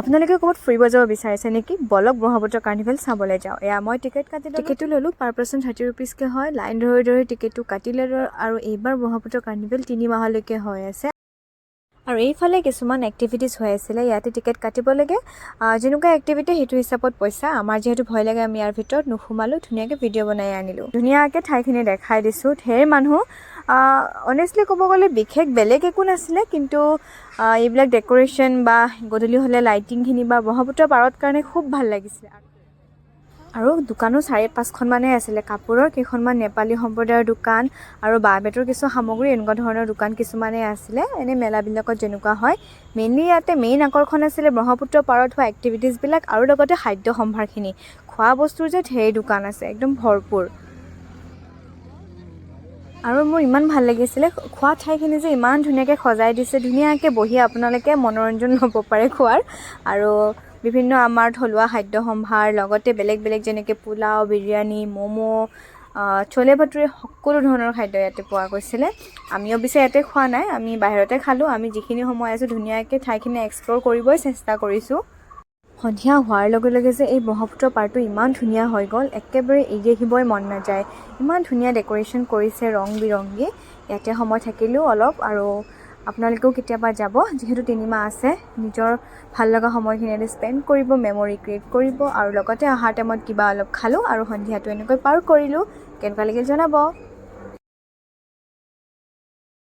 আপোনালোকে ক'ৰবাত ফুৰিব যাব বিচাৰিছে নেকি? বলক ব্ৰহ্মপুত্ৰ কাৰ্নিভেল চাবলৈ যাওঁ। এয়া মই টিকেট কাটিলোঁ। টিকেটটো ল'লোঁ, পাৰ পাৰ্চন 30 ৰুপিজকৈ হয়। লাইন ধৰি ধৰি টিকেটটো কাটি ল'লোঁ আৰু এইবাৰ ব্ৰহ্মপুত্ৰ কাৰ্নিভেল 3 মাহলৈকে হৈ আছে। আৰু এইফালে কিছুমান এক্টিভিটিছ হৈ আছিলে, ইয়াতে টিকেট কাটিব লাগে। যেনেকুৱা এক্টিভিটি সেইটো হিচাপত পইচা। আমাৰ যিহেতু ভয় লাগে আমি ইয়াৰ ভিতৰত নোসোমালোঁ, ধুনীয়াকৈ ভিডিঅ' বনাই আনিলোঁ। ধুনীয়াকৈ ঠাইখিনি দেখাই দিছোঁ। ঢেৰ মানুহ, অনেষ্টলি ক'ব গ'লে বিশেষ বেলেগ একো নাছিলে, কিন্তু এইবিলাক ডেক'ৰেশ্যন বা গধূলি হ'লে লাইটিংখিনি বা ব্ৰহ্মপুত্ৰ পাৰত কাৰণে খুব ভাল লাগিছিলে। আৰু দোকানো 4-5খনমানেই আছিলে। কাপোৰৰ কেইখনমান নেপালী সম্প্ৰদায়ৰ দোকান আৰু বাঁহ বেতৰ কিছু সামগ্ৰী, এনেকুৱা ধৰণৰ দোকান কিছুমানেই আছিলে। এনে মেলাবিলাকত যেনেকুৱা হয়। মেইনলি ইয়াতে মেইন আকৰ্ষণ আছিলে ব্ৰহ্মপুত্ৰ পাৰত হোৱা এক্টিভিটিছবিলাক আৰু লগতে খাদ্য সম্ভাৰখিনি। খোৱা বস্তুৰ যে ঢেৰ দোকান আছে, একদম ভৰপূৰ। আৰু মোৰ ইমান ভাল লাগিছিলে, খোৱা ঠাইখিনি যে ইমান ধুনীয়াকৈ সজাই দিছে। ধুনীয়াকৈ বহি আপোনালোকে মনোৰঞ্জন ল'ব পাৰে খোৱাৰ। আৰু বিভিন্ন আমাৰ থলুৱা খাদ্য সম্ভাৰ, লগতে বেলেগ বেলেগ যেনেকৈ পোলাও, বিৰিয়ানী, ম'ম', চলে ভটোৰে, সকলো ধৰণৰ খাদ্য ইয়াতে পোৱা গৈছিলে। আমি অৱশ্যে ইয়াতে খোৱা নাই, আমি বাহিৰতে খালোঁ। আমি যিখিনি সময় আছোঁ ধুনীয়াকৈ ঠাইখিনি এক্সপ্ল'ৰ কৰিবই চেষ্টা কৰিছোঁ। সন্ধিয়া হোৱাৰ লগে লগে যে এই ব্ৰহ্মপুত্ৰ পাৰটো ইমান ধুনীয়া হৈ গ'ল, একেবাৰে এৰি আহিবই মন নাযায়। ইমান ধুনীয়া ডেক'ৰেশ্যন কৰিছে, ৰং বিৰংগী। ইয়াতে সময় থাকিলেও অলপ, আৰু আপোনালোকেও কেতিয়াবা যাব, যিহেতু 3 মাহ আছে। নিজৰ ভাল লগা সময়খিনি স্পেণ্ড কৰিব, মেমৰি ক্ৰিয়েট কৰিব, আৰু লগতে অহাৰ টাইমত কিবা অলপ খালোঁ আৰু সন্ধিয়াটো এনেকৈ পাৰ কৰিলোঁ। কেনেকুৱা লাগিল জনাব।